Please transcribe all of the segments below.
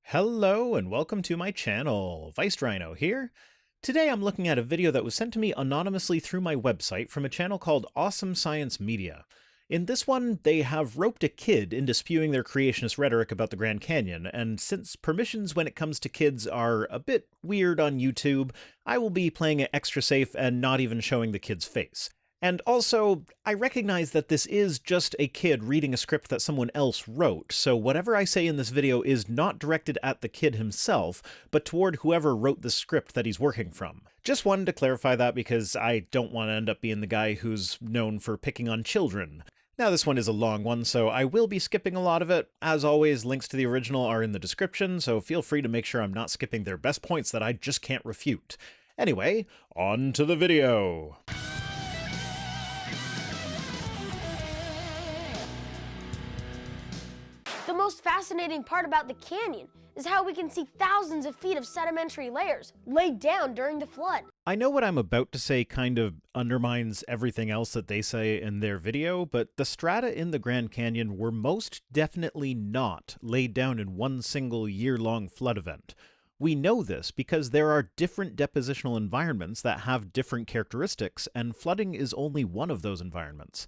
Hello and welcome to my channel, Rhino here. Today I'm looking at a video that was sent to me anonymously through my website from a channel called Awesome Science Media. In this one, they have roped a kid into spewing their creationist rhetoric about the Grand Canyon, and since permissions when it comes to kids are a bit weird on YouTube, I will be playing it extra safe and not even showing the kid's face. And also, I recognize that this is just a kid reading a script that someone else wrote, so whatever I say in this video is not directed at the kid himself, but toward whoever wrote the script that he's working from. Just wanted to clarify that because I don't want to end up being the guy who's known for picking on children. Now this one is a long one, so I will be skipping a lot of it. As always, links to the original are in the description, so feel free to make sure I'm not skipping their best points that I just can't refute. Anyway, on to the video! The most fascinating part about the canyon is how we can see thousands of feet of sedimentary layers laid down during the flood. I know what I'm about to say kind of undermines everything else that they say in their video, but the strata in the Grand Canyon were most definitely not laid down in one single year-long flood event. We know this because there are different depositional environments that have different characteristics, and flooding is only one of those environments.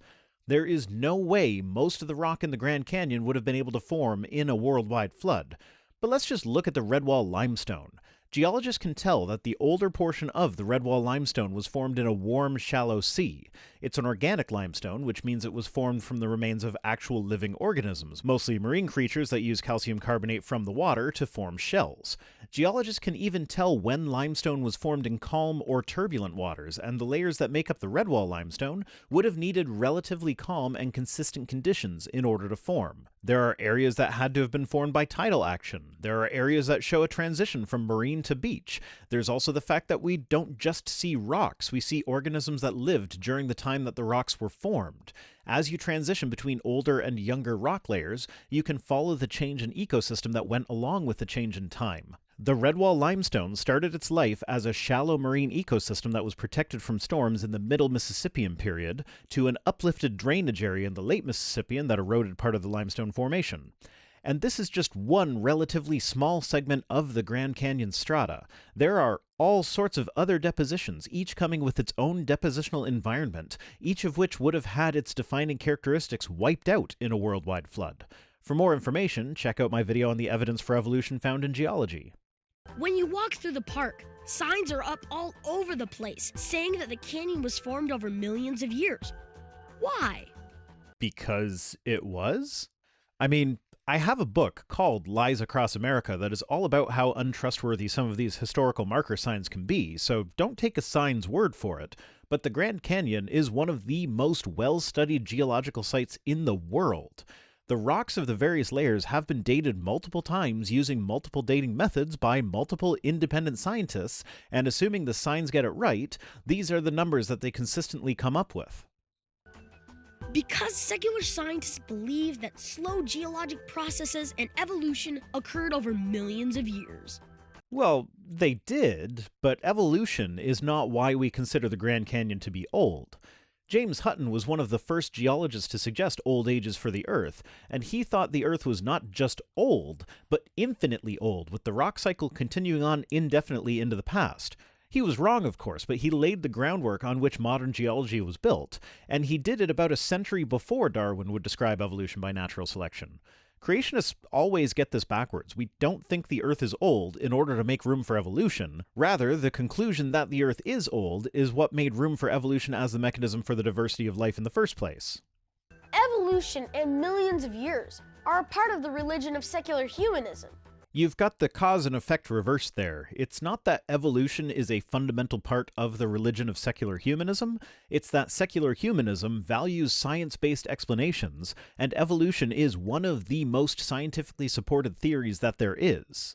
There is no way most of the rock in the Grand Canyon would have been able to form in a worldwide flood. But let's just look at the Redwall limestone. Geologists can tell that the older portion of the Redwall limestone was formed in a warm, shallow sea. It's an organic limestone, which means it was formed from the remains of actual living organisms, mostly marine creatures that use calcium carbonate from the water to form shells. Geologists can even tell when limestone was formed in calm or turbulent waters, and the layers that make up the Redwall limestone would have needed relatively calm and consistent conditions in order to form. There are areas that had to have been formed by tidal action. There are areas that show a transition from marine to beach. There's also the fact that we don't just see rocks, we see organisms that lived during the time that the rocks were formed. As you transition between older and younger rock layers, you can follow the change in ecosystem that went along with the change in time. The Redwall limestone started its life as a shallow marine ecosystem that was protected from storms in the Middle Mississippian period, to an uplifted drainage area in the Late Mississippian that eroded part of the limestone formation. And this is just one relatively small segment of the Grand Canyon strata. There are all sorts of other depositions, each coming with its own depositional environment, each of which would have had its defining characteristics wiped out in a worldwide flood. For more information, check out my video on the evidence for evolution found in geology. When you walk through the park, signs are up all over the place saying that the canyon was formed over millions of years. Why? Because it was? I mean, I have a book called Lies Across America that is all about how untrustworthy some of these historical marker signs can be, so don't take a sign's word for it. But the Grand Canyon is one of the most well-studied geological sites in the world. The rocks of the various layers have been dated multiple times using multiple dating methods by multiple independent scientists, and assuming the signs get it right, these are the numbers that they consistently come up with. Because secular scientists believe that slow geologic processes and evolution occurred over millions of years. Well, they did, but evolution is not why we consider the Grand Canyon to be old. James Hutton was one of the first geologists to suggest old ages for the Earth, and he thought the Earth was not just old, but infinitely old, with the rock cycle continuing on indefinitely into the past. He was wrong, of course, but he laid the groundwork on which modern geology was built, and he did it about a century before Darwin would describe evolution by natural selection. Creationists always get this backwards. We don't think the Earth is old in order to make room for evolution. Rather, the conclusion that the Earth is old is what made room for evolution as the mechanism for the diversity of life in the first place. Evolution and millions of years are a part of the religion of secular humanism. You've got the cause and effect reversed there. It's not that evolution is a fundamental part of the religion of secular humanism, it's that secular humanism values science-based explanations, and evolution is one of the most scientifically supported theories that there is.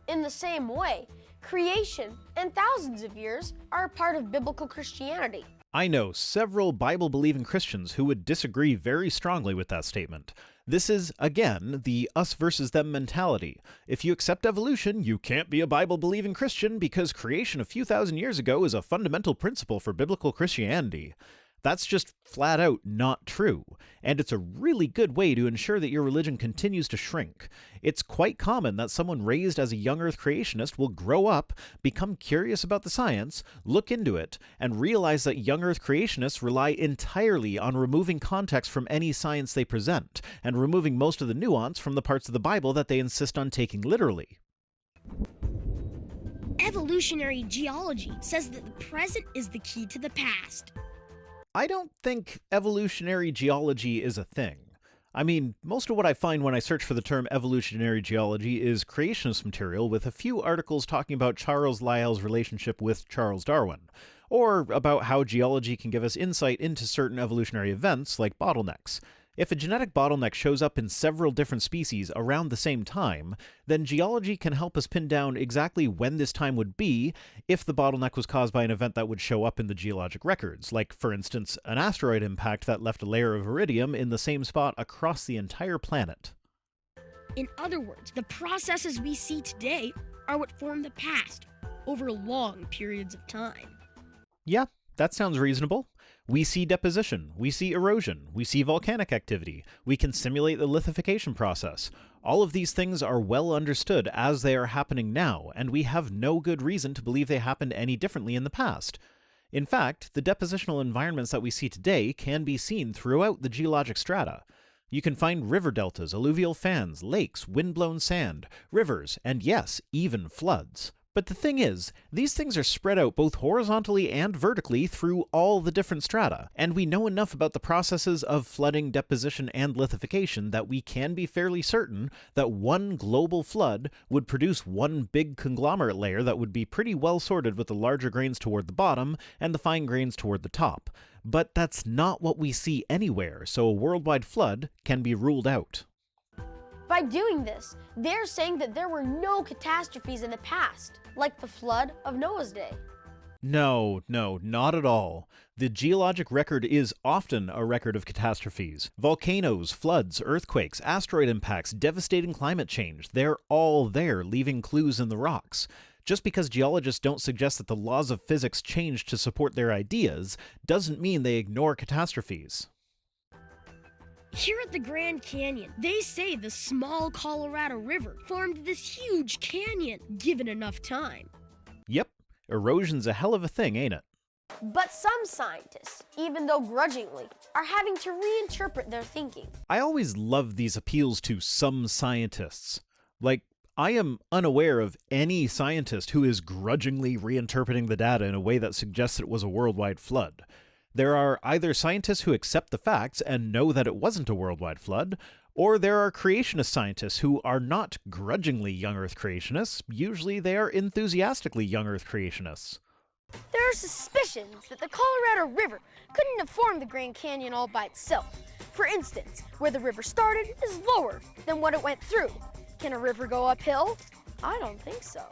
In the same way, creation and thousands of years are a part of biblical Christianity. I know several Bible-believing Christians who would disagree very strongly with that statement. This is, again, the us versus them mentality. If you accept evolution, you can't be a Bible-believing Christian because creation a few thousand years ago is a fundamental principle for biblical Christianity. That's just flat out not true, and it's a really good way to ensure that your religion continues to shrink. It's quite common that someone raised as a young Earth creationist will grow up, become curious about the science, look into it, and realize that young Earth creationists rely entirely on removing context from any science they present, and removing most of the nuance from the parts of the Bible that they insist on taking literally. Evolutionary geology says that the present is the key to the past. I don't think evolutionary geology is a thing. I mean, most of what I find when I search for the term evolutionary geology is creationist material with a few articles talking about Charles Lyell's relationship with Charles Darwin, or about how geology can give us insight into certain evolutionary events like bottlenecks. If a genetic bottleneck shows up in several different species around the same time, then geology can help us pin down exactly when this time would be if the bottleneck was caused by an event that would show up in the geologic records, like, for instance, an asteroid impact that left a layer of iridium in the same spot across the entire planet. In other words, the processes we see today are what formed the past over long periods of time. Yeah, that sounds reasonable. We see deposition, we see erosion, we see volcanic activity, we can simulate the lithification process. All of these things are well understood as they are happening now, and we have no good reason to believe they happened any differently in the past. In fact, the depositional environments that we see today can be seen throughout the geologic strata. You can find river deltas, alluvial fans, lakes, windblown sand, rivers, and yes, even floods. But the thing is, these things are spread out both horizontally and vertically through all the different strata, and we know enough about the processes of flooding, deposition, and lithification that we can be fairly certain that one global flood would produce one big conglomerate layer that would be pretty well sorted with the larger grains toward the bottom and the fine grains toward the top. But that's not what we see anywhere, so a worldwide flood can be ruled out. By doing this, they're saying that there were no catastrophes in the past, like the flood of Noah's day. No, not at all. The geologic record is often a record of catastrophes. Volcanoes, floods, earthquakes, asteroid impacts, devastating climate change, they're all there, leaving clues in the rocks. Just because geologists don't suggest that the laws of physics change to support their ideas, doesn't mean they ignore catastrophes. Here at the Grand Canyon, they say the small Colorado River formed this huge canyon given enough time. Yep, erosion's a hell of a thing, ain't it? But some scientists, even though grudgingly, are having to reinterpret their thinking. I always love these appeals to some scientists. Like, I am unaware of any scientist who is grudgingly reinterpreting the data in a way that suggests it was a worldwide flood. There are either scientists who accept the facts and know that it wasn't a worldwide flood, or there are creationist scientists who are not grudgingly young Earth creationists. Usually they are enthusiastically young Earth creationists. There are suspicions that the Colorado River couldn't have formed the Grand Canyon all by itself. For instance, where the river started is lower than what it went through. Can a river go uphill? I don't think so.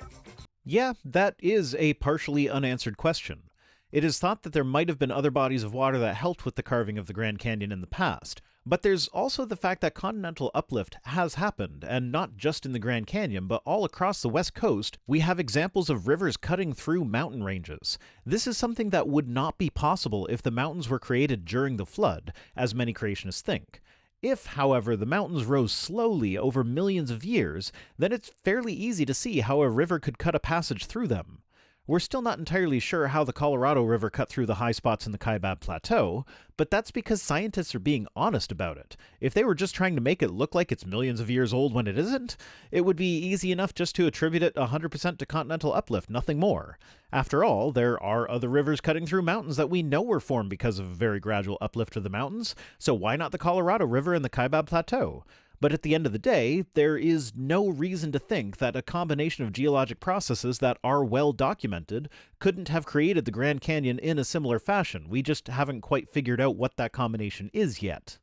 Yeah, that is a partially unanswered question. It is thought that there might have been other bodies of water that helped with the carving of the Grand Canyon in the past, but there's also the fact that continental uplift has happened, and not just in the Grand Canyon, but all across the West Coast, we have examples of rivers cutting through mountain ranges. This is something that would not be possible if the mountains were created during the flood, as many creationists think. If, however, the mountains rose slowly over millions of years, then it's fairly easy to see how a river could cut a passage through them. We're still not entirely sure how the Colorado River cut through the high spots in the Kaibab Plateau, but that's because scientists are being honest about it. If they were just trying to make it look like it's millions of years old when it isn't, it would be easy enough just to attribute it 100% to continental uplift, nothing more. After all, there are other rivers cutting through mountains that we know were formed because of a very gradual uplift of the mountains, so why not the Colorado River and the Kaibab Plateau? But at the end of the day, there is no reason to think that a combination of geologic processes that are well documented couldn't have created the Grand Canyon in a similar fashion. We just haven't quite figured out what that combination is yet.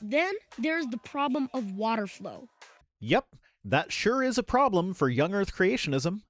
Then there's the problem of water flow. Yep, that sure is a problem for young Earth creationism.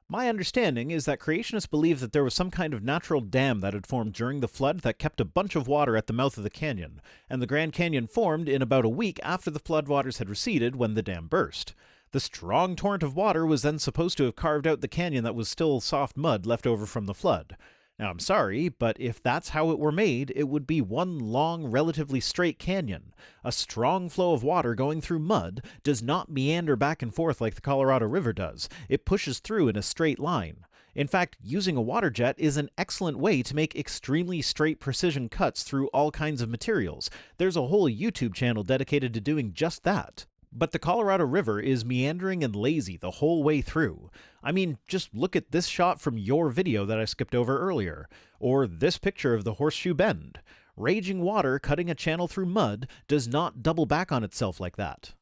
My understanding is that creationists believe that there was some kind of natural dam that had formed during the flood that kept a bunch of water at the mouth of the canyon, and the Grand Canyon formed in about a week after the floodwaters had receded when the dam burst. The strong torrent of water was then supposed to have carved out the canyon that was still soft mud left over from the flood. Now, I'm sorry, but if that's how it were made, it would be one long, relatively straight canyon. A strong flow of water going through mud does not meander back and forth like the Colorado River does. It pushes through in a straight line. In fact, using a water jet is an excellent way to make extremely straight precision cuts through all kinds of materials. There's a whole YouTube channel dedicated to doing just that. But the Colorado River is meandering and lazy the whole way through. I mean, just look at this shot from your video that I skipped over earlier, or this picture of the Horseshoe Bend. Raging water cutting a channel through mud does not double back on itself like that.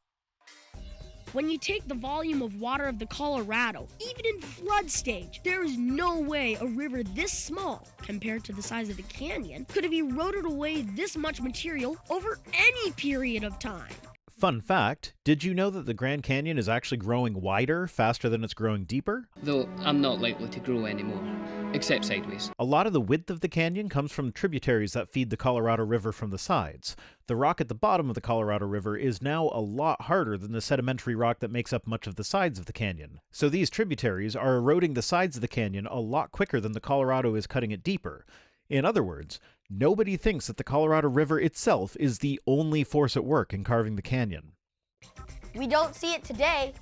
When you take the volume of water of the Colorado, even in flood stage, there is no way a river this small, compared to the size of the canyon, could have eroded away this much material over any period of time. Fun fact, did you know that the Grand Canyon is actually growing wider faster than it's growing deeper? Though I'm not likely to grow anymore, except sideways. A lot of the width of the canyon comes from tributaries that feed the Colorado River from the sides. The rock at the bottom of the Colorado River is now a lot harder than the sedimentary rock that makes up much of the sides of the canyon. So these tributaries are eroding the sides of the canyon a lot quicker than the Colorado is cutting it deeper. In other words, nobody thinks that the Colorado River itself is the only force at work in carving the canyon. We don't see it today.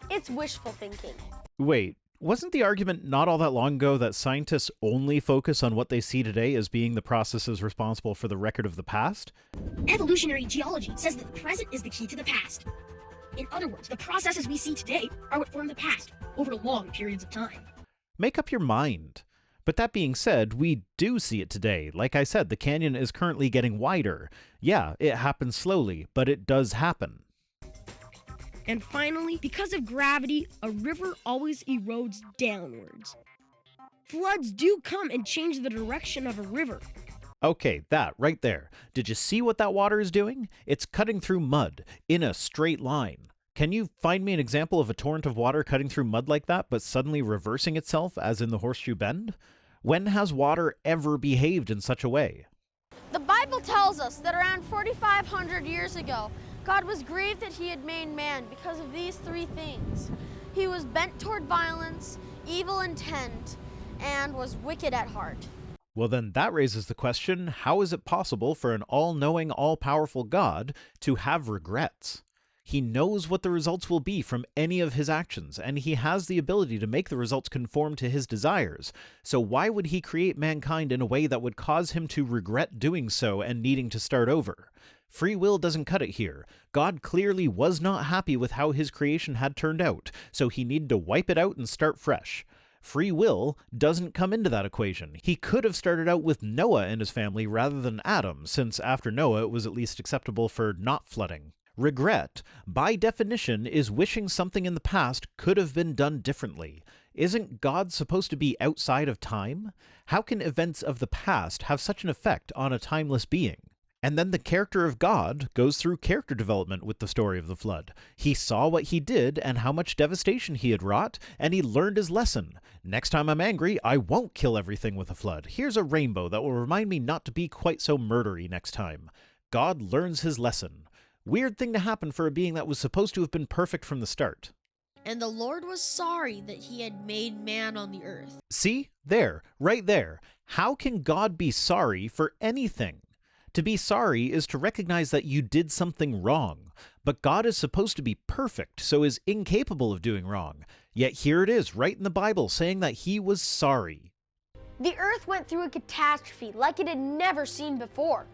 It's wishful thinking. Wait, wasn't the argument not all that long ago that scientists only focus on what they see today as being the processes responsible for the record of the past? Evolutionary geology says that the present is the key to the past. In other words, the processes we see today are what form the past over long periods of time. Make up your mind. But that being said, we do see it today. Like I said, the canyon is currently getting wider. Yeah, it happens slowly, but it does happen. And finally, because of gravity, a river always erodes downwards. Floods do come and change the direction of a river. Okay, that right there. Did you see what that water is doing? It's cutting through mud in a straight line. Can you find me an example of a torrent of water cutting through mud like that, but suddenly reversing itself, as in the Horseshoe Bend? When has water ever behaved in such a way? The Bible tells us that around 4,500 years ago, God was grieved that he had made man because of these three things. He was bent toward violence, evil intent, and was wicked at heart. Well, then that raises the question, how is it possible for an all-knowing, all-powerful God to have regrets? He knows what the results will be from any of his actions, and he has the ability to make the results conform to his desires. So why would he create mankind in a way that would cause him to regret doing so and needing to start over? Free will doesn't cut it here. God clearly was not happy with how his creation had turned out, so he needed to wipe it out and start fresh. Free will doesn't come into that equation. He could have started out with Noah and his family rather than Adam, since after Noah it was at least acceptable for not flooding. Regret, by definition, is wishing something in the past could have been done differently. Isn't God supposed to be outside of time? How can events of the past have such an effect on a timeless being? And then the character of God goes through character development with the story of the flood. He saw what he did and how much devastation he had wrought, and he learned his lesson. Next time I'm angry, I won't kill everything with a flood. Here's a rainbow that will remind me not to be quite so murdery next time. God learns his lesson. Weird thing to happen for a being that was supposed to have been perfect from the start. And the Lord was sorry that he had made man on the earth. See? There. Right there. How can God be sorry for anything? To be sorry is to recognize that you did something wrong. But God is supposed to be perfect, so is incapable of doing wrong. Yet here it is, right in the Bible, saying that he was sorry. The earth went through a catastrophe like it had never seen before.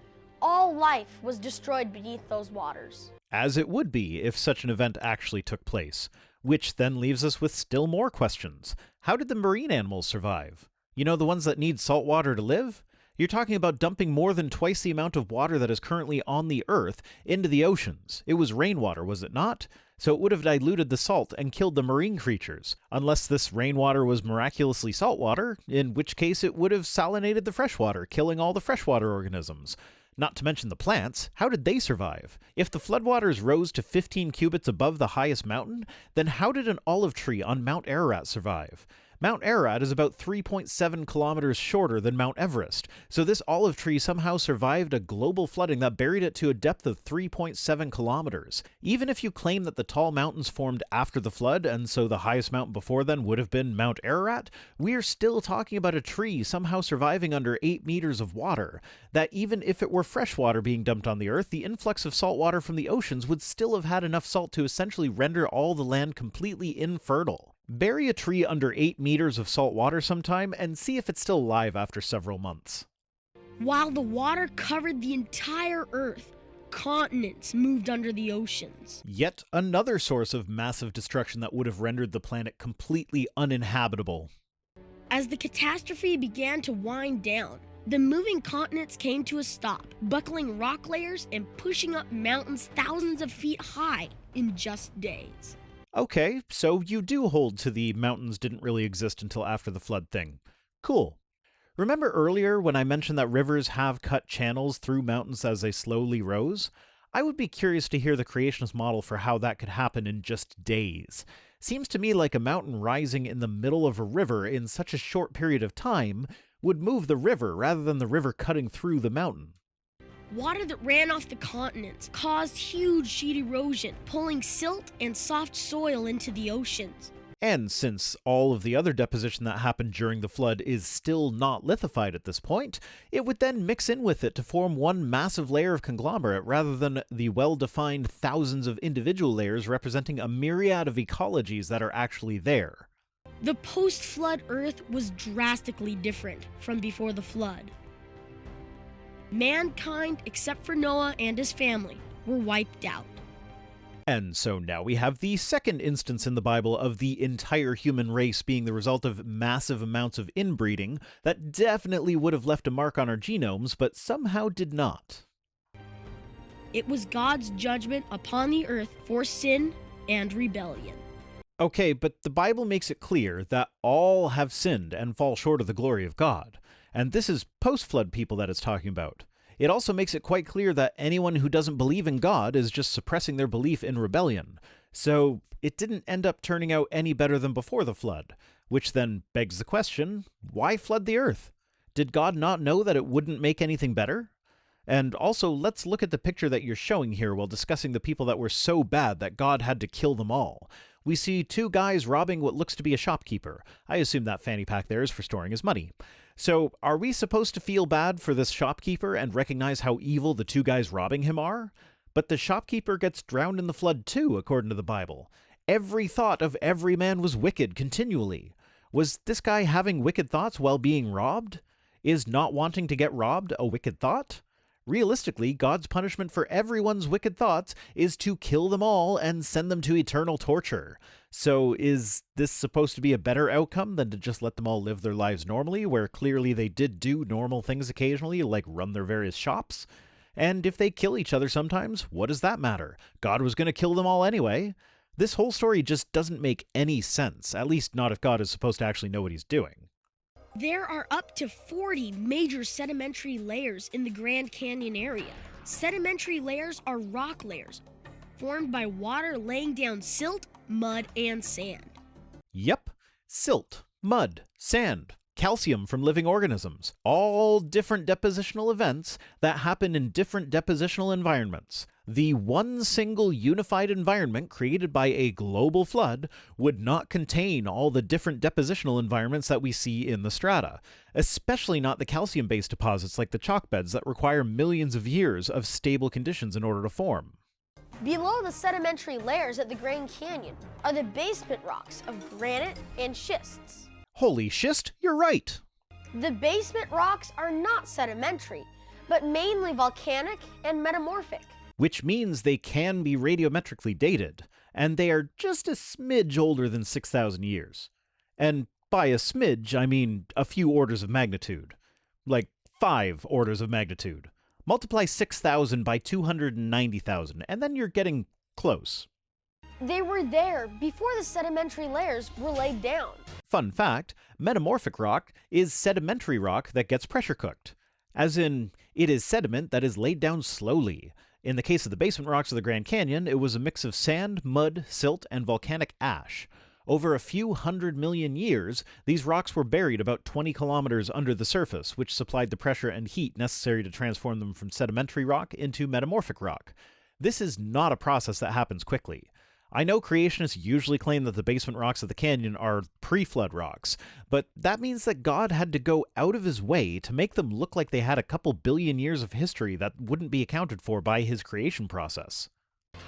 All life was destroyed beneath those waters. As it would be if such an event actually took place. Which then leaves us with still more questions. How did the marine animals survive? You know, the ones that need salt water to live? You're talking about dumping more than twice the amount of water that is currently on the Earth into the oceans. It was rainwater, was it not? So it would have diluted the salt and killed the marine creatures. Unless this rainwater was miraculously saltwater, in which case it would have salinated the freshwater, killing all the freshwater organisms. Not to mention the plants, how did they survive? If the floodwaters rose to 15 cubits above the highest mountain, then how did an olive tree on Mount Ararat survive? Mount Ararat is about 3.7 kilometers shorter than Mount Everest, so this olive tree somehow survived a global flooding that buried it to a depth of 3.7 kilometers. Even if you claim that the tall mountains formed after the flood, and so the highest mountain before then would have been Mount Ararat, we're still talking about a tree somehow surviving under 8 meters of water, that even if it were fresh water being dumped on the Earth, the influx of salt water from the oceans would still have had enough salt to essentially render all the land completely infertile. Bury a tree under 8 meters of salt water sometime and see if it's still alive after several months. While the water covered the entire Earth, continents moved under the oceans. Yet another source of massive destruction that would have rendered the planet completely uninhabitable. As the catastrophe began to wind down, the moving continents came to a stop, buckling rock layers and pushing up mountains thousands of feet high in just days. Okay, so you do hold to the mountains didn't really exist until after the flood thing. Cool. Remember earlier when I mentioned that rivers have cut channels through mountains as they slowly rose? I would be curious to hear the creationist model for how that could happen in just days. Seems to me like a mountain rising in the middle of a river in such a short period of time would move the river rather than the river cutting through the mountain. Water that ran off the continents caused huge sheet erosion, pulling silt and soft soil into the oceans. And since all of the other deposition that happened during the flood is still not lithified at this point, it would then mix in with it to form one massive layer of conglomerate rather than the well-defined thousands of individual layers representing a myriad of ecologies that are actually there. The post-flood Earth was drastically different from before the flood. Mankind, except for Noah and his family, were wiped out. And so now we have the second instance in the Bible of the entire human race being the result of massive amounts of inbreeding that definitely would have left a mark on our genomes, but somehow did not. It was God's judgment upon the earth for sin and rebellion. Okay, but the Bible makes it clear that all have sinned and fall short of the glory of God. And this is post-flood people that it's talking about. It also makes it quite clear that anyone who doesn't believe in God is just suppressing their belief in rebellion. So it didn't end up turning out any better than before the flood, which then begs the question, why flood the earth? Did God not know that it wouldn't make anything better? And also, let's look at the picture that you're showing here while discussing the people that were so bad that God had to kill them all. We see two guys robbing what looks to be a shopkeeper. I assume that fanny pack there is for storing his money. So, are we supposed to feel bad for this shopkeeper and recognize how evil the two guys robbing him are? But the shopkeeper gets drowned in the flood too, according to the Bible. Every thought of every man was wicked continually. Was this guy having wicked thoughts while being robbed? Is not wanting to get robbed a wicked thought? Realistically, God's punishment for everyone's wicked thoughts is to kill them all and send them to eternal torture. So is this supposed to be a better outcome than to just let them all live their lives normally, where clearly they did do normal things occasionally, like run their various shops? And if they kill each other sometimes, what does that matter? God was going to kill them all anyway. This whole story just doesn't make any sense, at least not if God is supposed to actually know what he's doing. There are up to 40 major sedimentary layers in the Grand Canyon area. Sedimentary layers are rock layers formed by water laying down silt, mud, and sand. Yep, silt, mud, sand, calcium from living organisms, all different depositional events that happen in different depositional environments. The one single unified environment created by a global flood would not contain all the different depositional environments that we see in the strata, especially not the calcium-based deposits like the chalk beds that require millions of years of stable conditions in order to form. Below the sedimentary layers at the Grand Canyon are the basement rocks of granite and schists. Holy schist, you're right! The basement rocks are not sedimentary, but mainly volcanic and metamorphic. Which means they can be radiometrically dated, and they are just a smidge older than 6,000 years. And by a smidge, I mean a few orders of magnitude. Like 5 orders of magnitude. Multiply 6,000 by 290,000, and then you're getting close. They were there before the sedimentary layers were laid down. Fun fact, metamorphic rock is sedimentary rock that gets pressure cooked. As in, it is sediment that is laid down slowly. In the case of the basement rocks of the Grand Canyon, it was a mix of sand, mud, silt, and volcanic ash. Over a few 100 million years, these rocks were buried about 20 kilometers under the surface, which supplied the pressure and heat necessary to transform them from sedimentary rock into metamorphic rock. This is not a process that happens quickly. I know creationists usually claim that the basement rocks of the canyon are pre-flood rocks, but that means that God had to go out of his way to make them look like they had a couple billion years of history that wouldn't be accounted for by his creation process.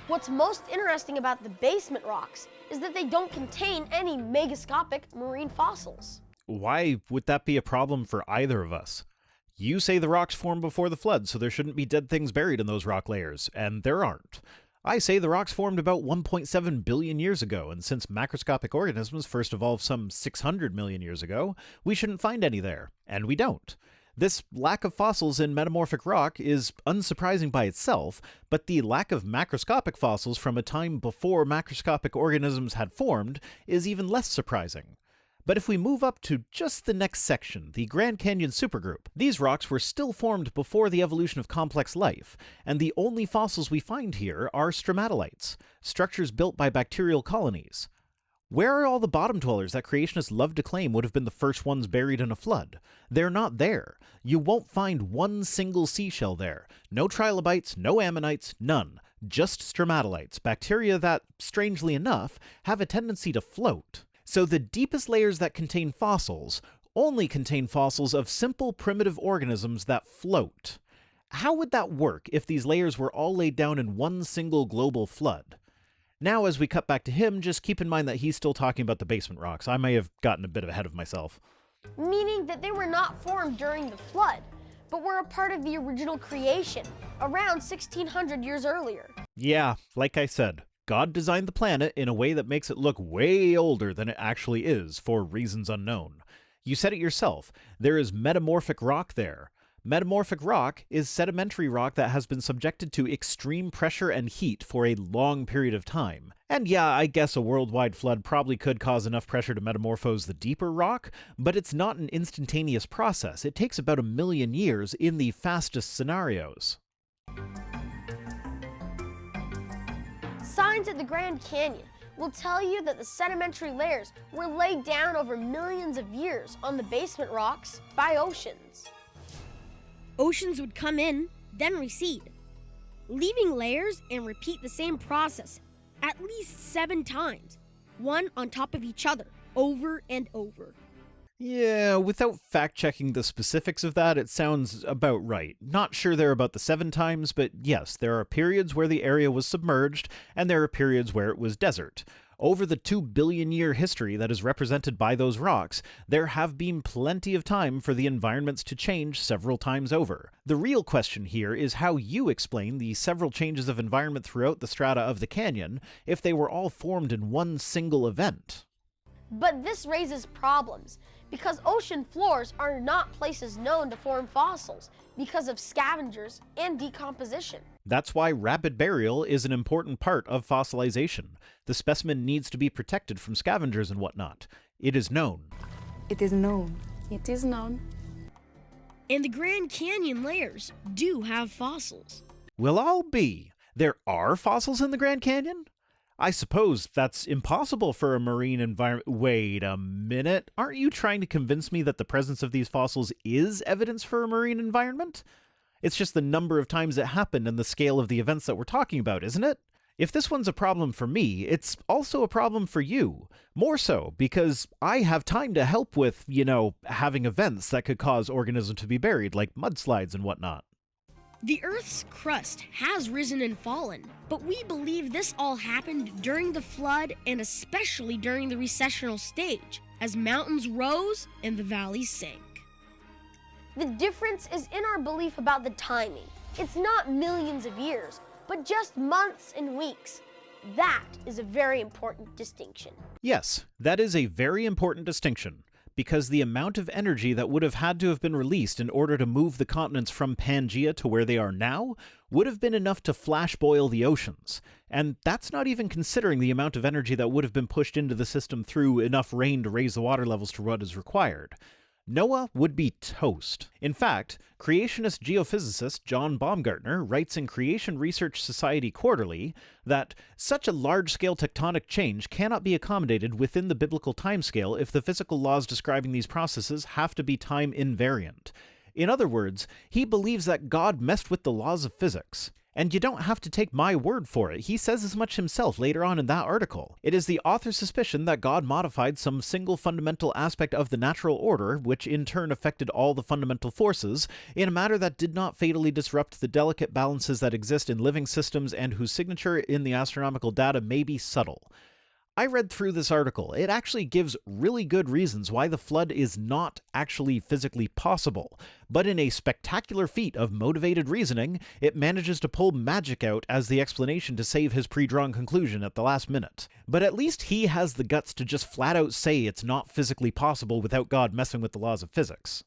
What's most interesting about the basement rocks is that they don't contain any megascopic marine fossils. Why would that be a problem for either of us? You say the rocks formed before the flood, so there shouldn't be dead things buried in those rock layers, and there aren't. I say the rocks formed about 1.7 billion years ago, and since macroscopic organisms first evolved some 600 million years ago, we shouldn't find any there, and we don't. This lack of fossils in metamorphic rock is unsurprising by itself, but the lack of macroscopic fossils from a time before macroscopic organisms had formed is even less surprising. But if we move up to just the next section, the Grand Canyon supergroup, these rocks were still formed before the evolution of complex life, and the only fossils we find here are stromatolites, structures built by bacterial colonies. Where are all the bottom dwellers that creationists love to claim would have been the first ones buried in a flood? They're not there. You won't find one single seashell there. No trilobites, no ammonites, none. Just stromatolites, bacteria that, strangely enough, have a tendency to float. So the deepest layers that contain fossils only contain fossils of simple primitive organisms that float. How would that work if these layers were all laid down in one single global flood? Now, as we cut back to him, just keep in mind that he's still talking about the basement rocks. I may have gotten a bit ahead of myself. Meaning that they were not formed during the flood, but were a part of the original creation, around 1600 years earlier. Yeah, like I said, God designed the planet in a way that makes it look way older than it actually is, for reasons unknown. You said it yourself, there is metamorphic rock there. Metamorphic rock is sedimentary rock that has been subjected to extreme pressure and heat for a long period of time. And yeah, I guess a worldwide flood probably could cause enough pressure to metamorphose the deeper rock, but it's not an instantaneous process. It takes about 1 million years in the fastest scenarios. Signs at the Grand Canyon will tell you that the sedimentary layers were laid down over millions of years on the basement rocks by oceans. Oceans would come in, then recede, leaving layers and repeat the same process at least 7 times, one on top of each other, over and over. Yeah, without fact-checking the specifics of that, it sounds about right. Not sure they're about the 7 times, but yes, there are periods where the area was submerged, and there are periods where it was desert. Over the 2 billion year history that is represented by those rocks, there have been plenty of time for the environments to change several times over. The real question here is how you explain the several changes of environment throughout the strata of the canyon if they were all formed in one single event. But this raises problems, because ocean floors are not places known to form fossils because of scavengers and decomposition. That's why rapid burial is an important part of fossilization. The specimen needs to be protected from scavengers and whatnot. It is known. It is known. It is known. And the Grand Canyon layers do have fossils. Well, I'll be. There are fossils in the Grand Canyon? I suppose that's impossible for a marine environment. Wait a minute. Aren't you trying to convince me that the presence of these fossils is evidence for a marine environment? It's just the number of times it happened and the scale of the events that we're talking about, isn't it? If this one's a problem for me, it's also a problem for you. More so, because I have time to help with, having events that could cause organisms to be buried, like mudslides and whatnot. The Earth's crust has risen and fallen, but we believe this all happened during the flood and especially during the recessional stage, as mountains rose and the valleys sank. The difference is in our belief about the timing. It's not millions of years, but just months and weeks. That is a very important distinction. Yes, that is a very important distinction, because the amount of energy that would have had to have been released in order to move the continents from Pangaea to where they are now would have been enough to flash boil the oceans. And that's not even considering the amount of energy that would have been pushed into the system through enough rain to raise the water levels to what is required. Noah would be toast. In fact, creationist geophysicist John Baumgartner writes in Creation Research Society Quarterly that such a large-scale tectonic change cannot be accommodated within the biblical timescale if the physical laws describing these processes have to be time invariant. In other words, he believes that God messed with the laws of physics. And you don't have to take my word for it. He says as much himself later on in that article. It is the author's suspicion that God modified some single fundamental aspect of the natural order, which in turn affected all the fundamental forces, in a manner that did not fatally disrupt the delicate balances that exist in living systems and whose signature in the astronomical data may be subtle. I read through this article. It actually gives really good reasons why the flood is not actually physically possible, but in a spectacular feat of motivated reasoning, it manages to pull magic out as the explanation to save his pre-drawn conclusion at the last minute. But at least he has the guts to just flat out say it's not physically possible without God messing with the laws of physics.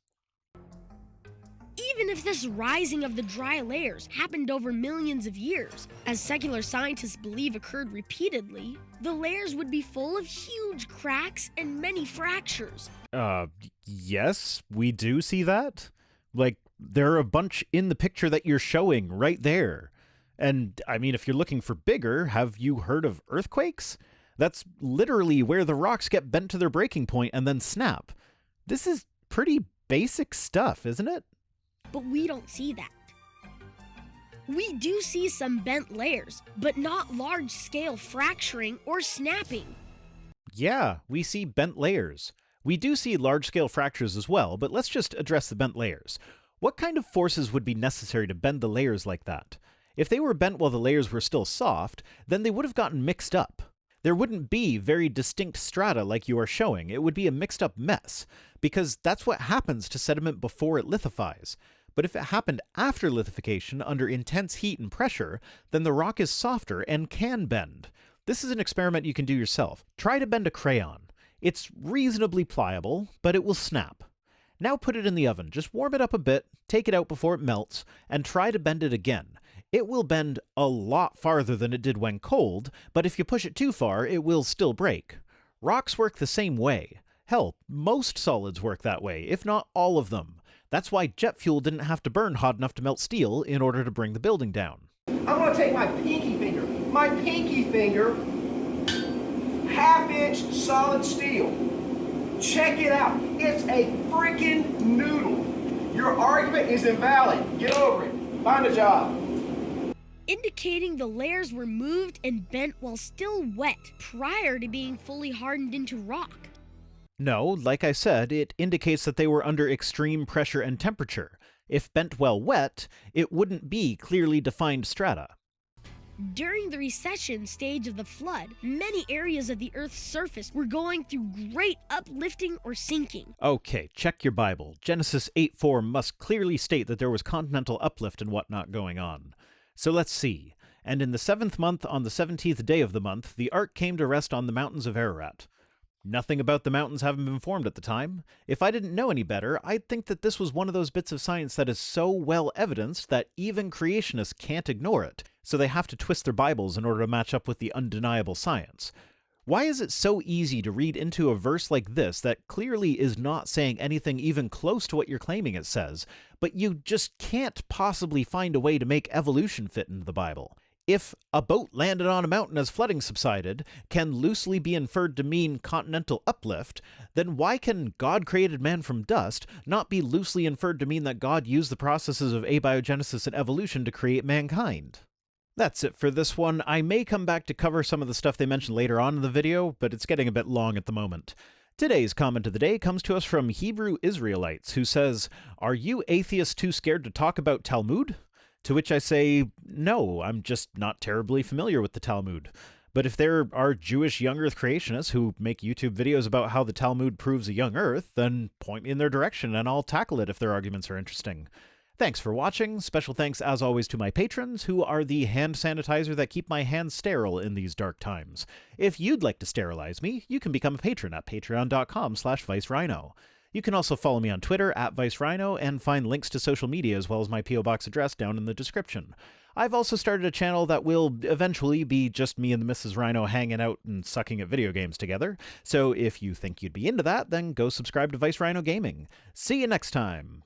Even if this rising of the dry layers happened over millions of years, as secular scientists believe occurred repeatedly, the layers would be full of huge cracks and many fractures. Yes, we do see that. Like, there are a bunch in the picture that you're showing right there. And, I mean, if you're looking for bigger, have you heard of earthquakes? That's literally where the rocks get bent to their breaking point and then snap. This is pretty basic stuff, isn't it? But we don't see that. We do see some bent layers, but not large-scale fracturing or snapping. Yeah, we see bent layers. We do see large-scale fractures as well, but let's just address the bent layers. What kind of forces would be necessary to bend the layers like that? If they were bent while the layers were still soft, then they would have gotten mixed up. There wouldn't be very distinct strata like you are showing. It would be a mixed-up mess, because that's what happens to sediment before it lithifies. But if it happened after lithification under intense heat and pressure, then the rock is softer and can bend. This is an experiment you can do yourself. Try to bend a crayon. It's reasonably pliable, but it will snap. Now put it in the oven. Just warm it up a bit, take it out before it melts, and try to bend it again. It will bend a lot farther than it did when cold, but if you push it too far, it will still break. Rocks work the same way. Hell, most solids work that way, if not all of them. That's why jet fuel didn't have to burn hot enough to melt steel in order to bring the building down. I'm going to take my pinky finger, half-inch solid steel. Check it out. It's a freaking noodle. Your argument is invalid. Get over it. Find a job. Indicating the layers were moved and bent while still wet prior to being fully hardened into rock. No, like I said, it indicates that they were under extreme pressure and temperature. If bent while wet, it wouldn't be clearly defined strata. During the recession stage of the flood, many areas of the Earth's surface were going through great uplifting or sinking. Okay, check your Bible. Genesis 8:4 must clearly state that there was continental uplift and whatnot going on. So let's see. And in the 7th month, on the 17th day of the month, the ark came to rest on the mountains of Ararat. Nothing about the mountains having been formed at the time. If I didn't know any better, I'd think that this was one of those bits of science that is so well evidenced that even creationists can't ignore it, so they have to twist their Bibles in order to match up with the undeniable science. Why is it so easy to read into a verse like this that clearly is not saying anything even close to what you're claiming it says, but you just can't possibly find a way to make evolution fit into the Bible? If a boat landed on a mountain as flooding subsided can loosely be inferred to mean continental uplift, then why can God created man from dust not be loosely inferred to mean that God used the processes of abiogenesis and evolution to create mankind? That's it for this one. I may come back to cover some of the stuff they mentioned later on in the video, but it's getting a bit long at the moment. Today's comment of the day comes to us from Hebrew Israelites, who says, "Are you atheists too scared to talk about Talmud?" To which I say, no, I'm just not terribly familiar with the Talmud. But if there are Jewish young Earth creationists who make YouTube videos about how the Talmud proves a young Earth, then point me in their direction and I'll tackle it if their arguments are interesting. Thanks for watching. Special thanks as always to my patrons, who are the hand sanitizer that keep my hands sterile in these dark times. If you'd like to sterilize me, you can become a patron at patreon.com/ViceRhino. You can also follow me on Twitter at Rhino and find links to social media as well as my P.O. Box address down in the description. I've also started a channel that will eventually be just me and the Mrs. Rhino hanging out and sucking at video games together, so if you think you'd be into that, then go subscribe to Vice Rhino Gaming. See you next time!